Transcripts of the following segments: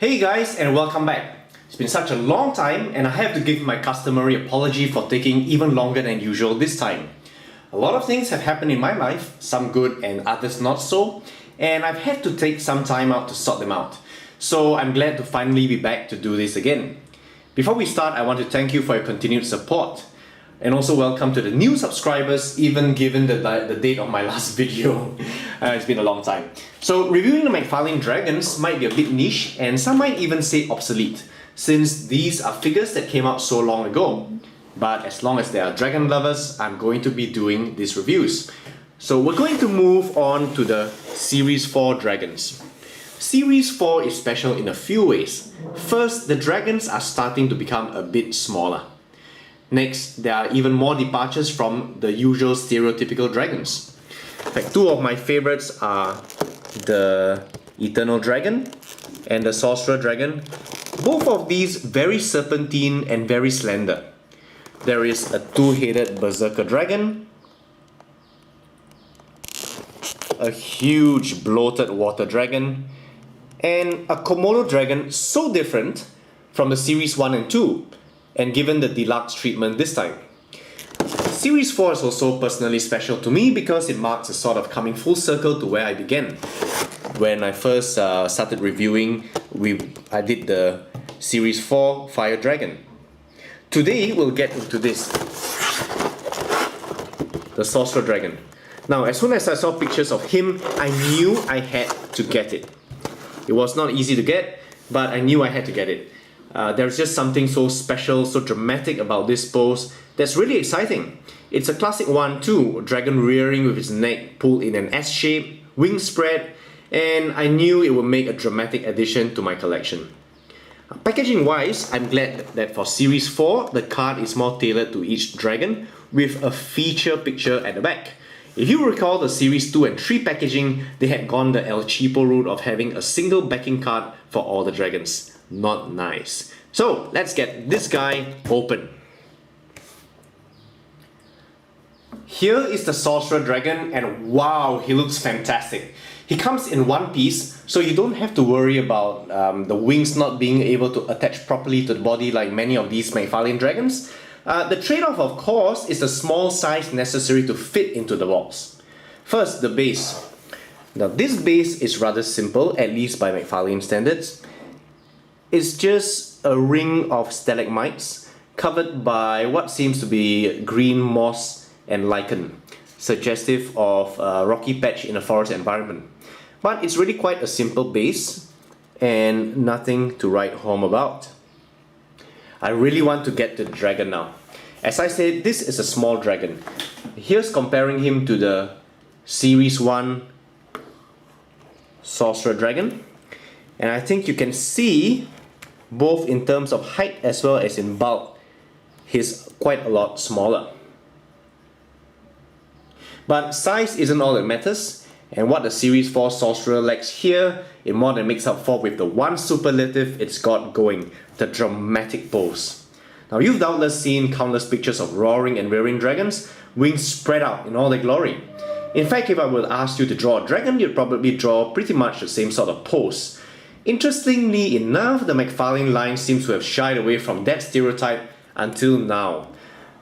Hey guys, and welcome back. It's been such a long time and I have to give my customary apology for taking even longer than usual this time. A lot of things have happened in my life, some good and others not so, and I've had to take some time out to sort them out. So I'm glad to finally be back to do this again. Before we start, I want to thank you for your continued support. And also welcome to the new subscribers, even given the date of my last video. It's been a long time. So reviewing the McFarlane Dragons might be a bit niche, and some might even say obsolete, since these are figures that came out so long ago. But as long as there are dragon lovers, I'm going to be doing these reviews. So we're going to move on to the Series 4 Dragons. Series 4 is special in a few ways. First, the dragons are starting to become a bit smaller. Next, there are even more departures from the usual stereotypical dragons. In fact, two of my favorites are the Eternal Dragon and the Sorcerer Dragon. Both of these very serpentine and very slender. There is a two-headed Berserker Dragon, a huge bloated Water Dragon, and a Komodo Dragon so different from the Series 1 and 2. And given the deluxe treatment this time. Series 4 is also personally special to me because it marks a sort of coming full circle to where I began. When I first started reviewing, I did the Series 4 Fire Dragon. Today we'll get into this, the Sorcerer Dragon. Now, as soon as I saw pictures of him, I knew I had to get it. It was not easy to get, but I knew I had to get it. There's just something so special, so dramatic about this pose that's really exciting. It's a classic one too, a dragon rearing with its neck pulled in an S shape, wings spread, and I knew it would make a dramatic addition to my collection. Packaging wise, I'm glad that for Series 4, the card is more tailored to each dragon with a feature picture at the back. If you recall the Series 2 and 3 packaging, they had gone the El Cheapo route of having a single backing card for all the dragons. Not nice. So let's get this guy open. Here is the Sorcerer Dragon, and wow, he looks fantastic. He comes in one piece, so you don't have to worry about the wings not being able to attach properly to the body like many of these McFarlane Dragons. The trade-off, of course, is the small size necessary to fit into the box. First, the base. Now this base is rather simple, at least by McFarlane standards. It's just a ring of stalagmites covered by what seems to be green moss and lichen, suggestive of a rocky patch in a forest environment. But it's really quite a simple base and nothing to write home about. I really want to get the dragon now. As I said, this is a small dragon. Here's comparing him to the Series 1 Sorcerer Dragon. And I think you can see, both in terms of height as well as in bulk, he's quite a lot smaller. But size isn't all that matters, and what the Series 4 Sorcerer lacks here, it more than makes up for with the one superlative it's got going, the dramatic pose. Now you've doubtless seen countless pictures of roaring and rearing dragons, wings spread out in all their glory. In fact, if I were to ask you to draw a dragon, you'd probably draw pretty much the same sort of pose. Interestingly enough, the McFarlane line seems to have shied away from that stereotype until now.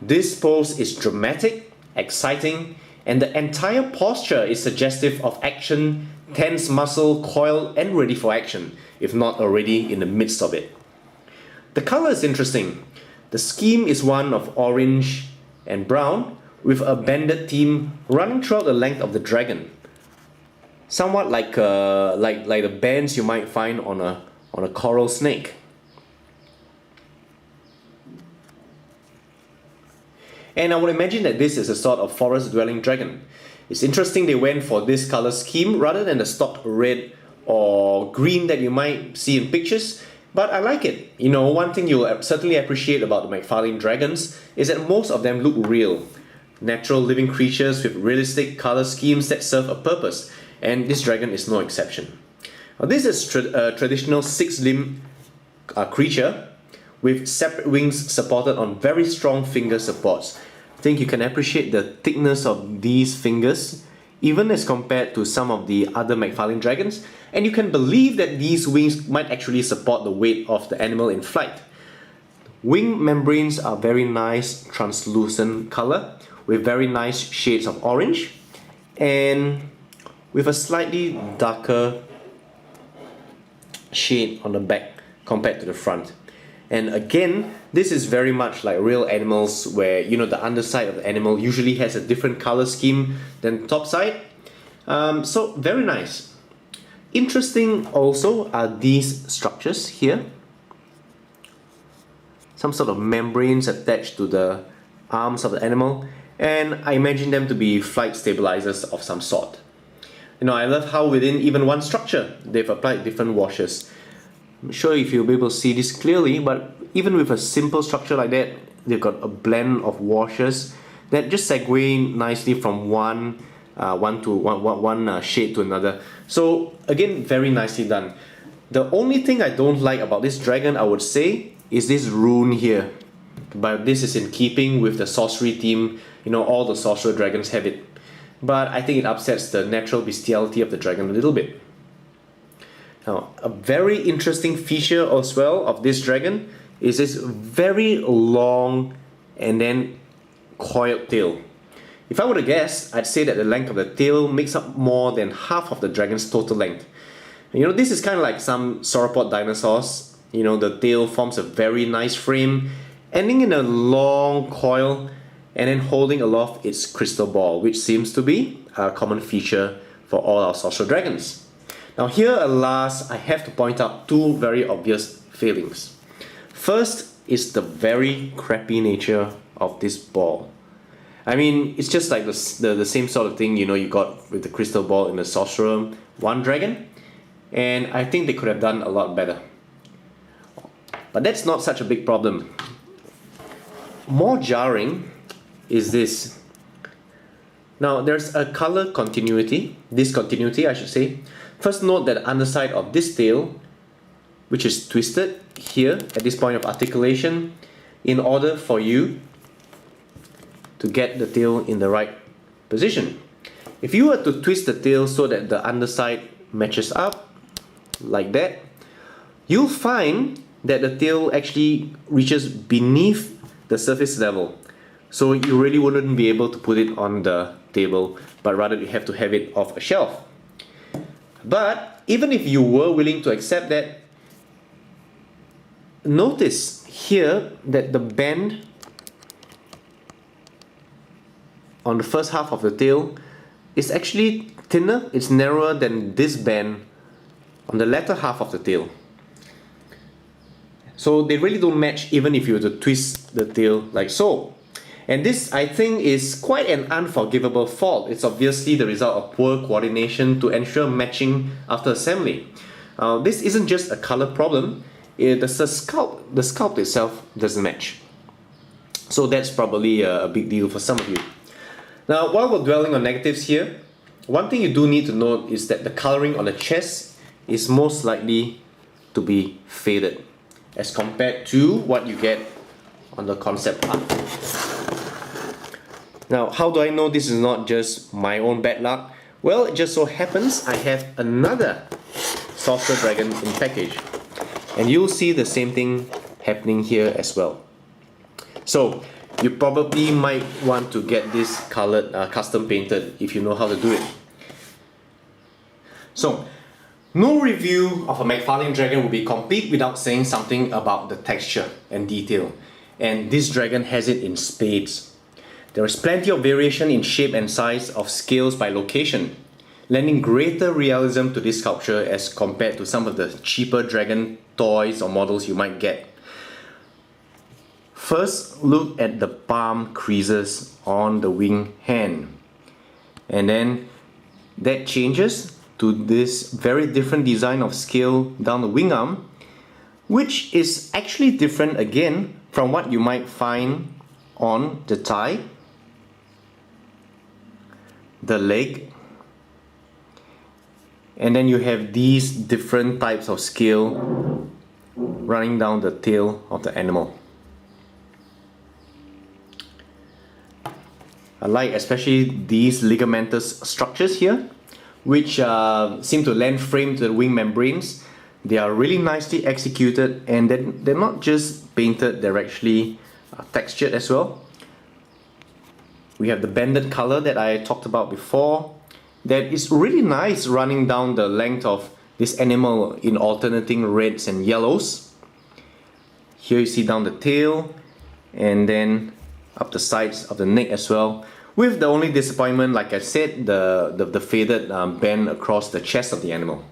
This pose is dramatic, exciting, and the entire posture is suggestive of action, tense muscle, coiled and ready for action, if not already in the midst of it. The color is interesting. The scheme is one of orange and brown with a banded theme running throughout the length of the dragon. Somewhat like the bands you might find on a coral snake. And I would imagine that this is a sort of forest-dwelling dragon. It's interesting they went for this color scheme rather than the stock red or green that you might see in pictures, but I like it. You know, one thing you'll certainly appreciate about the McFarlane Dragons is that most of them look real. Natural living creatures with realistic color schemes that serve a purpose. And this dragon is no exception. Now, this is a traditional six-limbed creature with separate wings supported on very strong finger supports. I think you can appreciate the thickness of these fingers even as compared to some of the other McFarlane dragons, and you can believe that these wings might actually support the weight of the animal in flight. Wing membranes are very nice translucent color with very nice shades of orange and with a slightly darker shade on the back compared to the front. And again, this is very much like real animals where, you know, the underside of the animal usually has a different color scheme than the top side. So very nice. Interesting also are these structures here. Some sort of membranes attached to the arms of the animal, and I imagine them to be flight stabilizers of some sort. You know, I love how within even one structure they've applied different washers. I'm sure if you'll be able to see this clearly, but even with a simple structure like that, they've got a blend of washers that just segue nicely from one shade to another. So again, very nicely done. The only thing I don't like about this dragon, I would say, is this rune here. But this is in keeping with the sorcery theme. You know, all the sorcerer dragons have it. But I think it upsets the natural bestiality of the dragon a little bit. Now, a very interesting feature as well of this dragon is this very long and then coiled tail. If I were to guess, I'd say that the length of the tail makes up more than half of the dragon's total length. You know, this is kind of like some sauropod dinosaurs. You know, the tail forms a very nice frame, ending in a long coil and then holding aloft its crystal ball, which seems to be a common feature for all our sorcerer dragons. Now here, alas, I have to point out two very obvious failings. First is the very crappy nature of this ball. I mean, it's just like the same sort of thing, you know, you got with the crystal ball in the Sorcerer 1 dragon, and I think they could have done a lot better. But that's not such a big problem. More jarring is this. Now there's a color discontinuity I should say. First note that the underside of this tail, which is twisted here at this point of articulation, in order for you to get the tail in the right position. If you were to twist the tail so that the underside matches up like that, you'll find that the tail actually reaches beneath the surface level. So you really wouldn't be able to put it on the table, but rather you have to have it off a shelf. But even if you were willing to accept that, notice here that the bend on the first half of the tail is actually thinner, it's narrower than this bend on the latter half of the tail. So they really don't match even if you were to twist the tail like so. And this, I think, is quite an unforgivable fault. It's obviously the result of poor coordination to ensure matching after assembly. This isn't just a color problem, the sculpt itself doesn't match. So that's probably a big deal for some of you. Now, while we're dwelling on negatives here, one thing you do need to note is that the coloring on the chest is most likely to be faded as compared to what you get on the concept art. Now, how do I know this is not just my own bad luck? Well, it just so happens I have another Sorcerer Dragon in package, and you'll see the same thing happening here as well. So, you probably might want to get this colored, custom painted if you know how to do it. So, no review of a McFarlane dragon will be complete without saying something about the texture and detail. And this dragon has it in spades. There is plenty of variation in shape and size of scales by location, lending greater realism to this sculpture as compared to some of the cheaper dragon toys or models you might get. First, look at the palm creases on the wing hand. And then that changes to this very different design of scale down the wing arm, which is actually different again from what you might find on the thigh, the leg, and then you have these different types of scale running down the tail of the animal. I like especially these ligamentous structures here, which seem to lend frame to the wing membranes. They are really nicely executed, and they're not just painted, they're actually textured as well. We have the banded color that I talked about before. That is really nice running down the length of this animal in alternating reds and yellows. Here you see down the tail, and then up the sides of the neck as well, with the only disappointment, like I said, the faded band across the chest of the animal.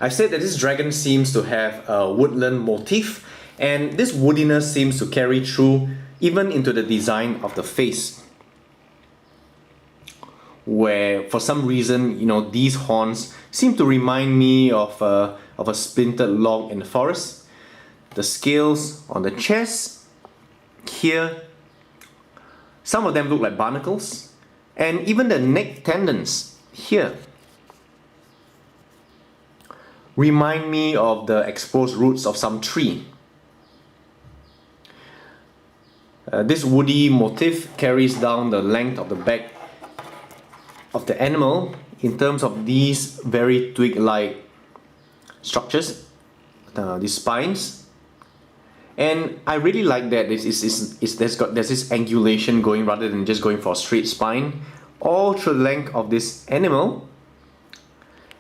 I said that this dragon seems to have a woodland motif, and this woodiness seems to carry through even into the design of the face, where for some reason, you know, these horns seem to remind me of a splintered log in the forest. The scales on the chest here, some of them look like barnacles, and even the neck tendons here remind me of the exposed roots of some tree. This woody motif carries down the length of the back of the animal in terms of these very twig-like structures, these spines. And I really like that there's this angulation going rather than just going for a straight spine all through the length of this animal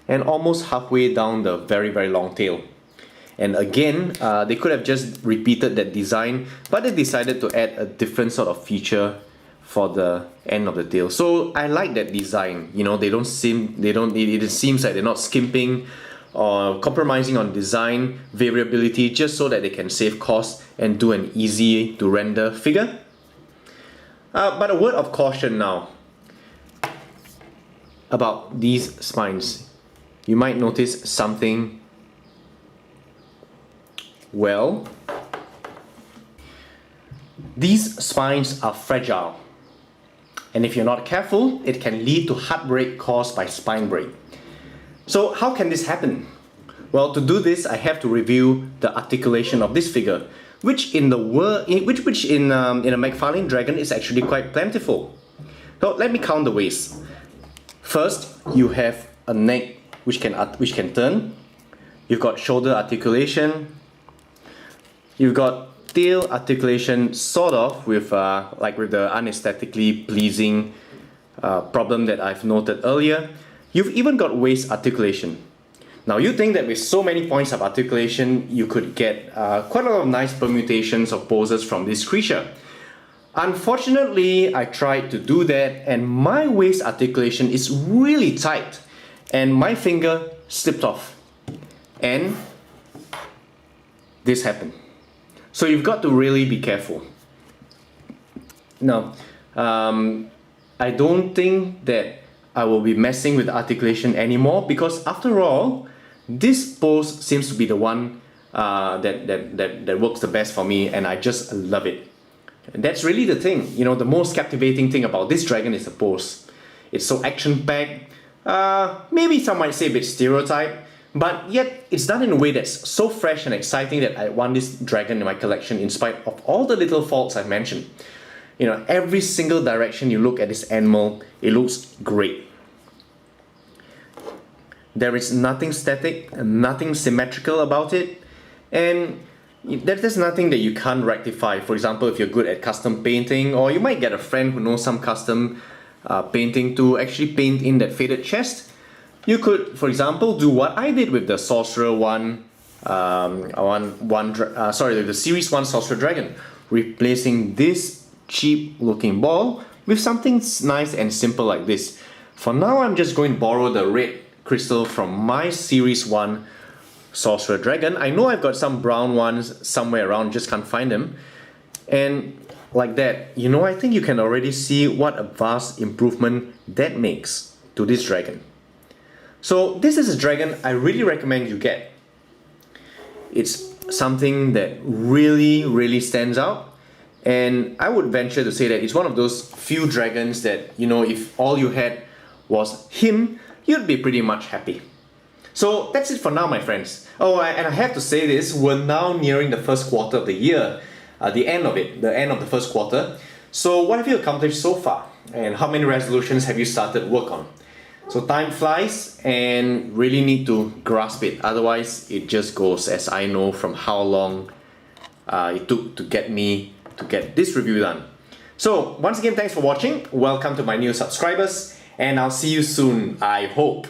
and almost halfway down the very, very long tail. And again, they could have just repeated that design, but they decided to add a different sort of feature for the end of the tail. So I like that design. You know, it seems like they're not skimping or compromising on design variability just so that they can save costs and do an easy to render figure. But a word of caution now about these spines. You might notice something. Well, these spines are fragile, and if you're not careful, it can lead to heartbreak caused by spine break. So how can this happen? Well, to do this, I have to review the articulation of this figure, which in a McFarlane Dragon is actually quite plentiful. So let me count the ways. First, you have a neck which can turn. You've got shoulder articulation. You've got tail articulation, sort of, with the unaesthetically pleasing problem that I've noted earlier. You've even got waist articulation. Now you think that with so many points of articulation, you could get quite a lot of nice permutations of poses from this creature. Unfortunately, I tried to do that, and my waist articulation is really tight, and my finger slipped off, and this happened. So you've got to really be careful. Now, I don't think that I will be messing with articulation anymore, because after all, this pose seems to be the one that works the best for me, and I just love it. And that's really the thing. You know, the most captivating thing about this dragon is the pose. It's so action-packed, maybe some might say a bit stereotyped, but yet it's done in a way that's so fresh and exciting that I want this dragon in my collection in spite of all the little faults I've mentioned. You know, every single direction you look at this animal, it looks great. There is nothing static, nothing symmetrical about it, and there's nothing that you can't rectify. For example, if you're good at custom painting, or you might get a friend who knows some custom painting to actually paint in that faded chest. You could, for example, do what I did with the Sorcerer the Series 1 Sorcerer Dragon, replacing this cheap looking ball with something nice and simple like this. For now, I'm just going to borrow the red crystal from my Series 1 Sorcerer Dragon. I know I've got some brown ones somewhere around, just can't find them. And like that, you know, I think you can already see what a vast improvement that makes to this dragon. So this is a dragon I really recommend you get. It's something that really stands out, and I would venture to say that it's one of those few dragons that, you know, if all you had was him, you'd be pretty much happy. So that's it for now, my friends. Oh, and I have to say this, we're now nearing the first quarter of the year, the end of the first quarter. So what have you accomplished so far? And how many resolutions have you started work on? So time flies and really need to grasp it. Otherwise, it just goes, as I know from how long it took to get me to get this review done. So once again, thanks for watching. Welcome to my new subscribers, and I'll see you soon, I hope.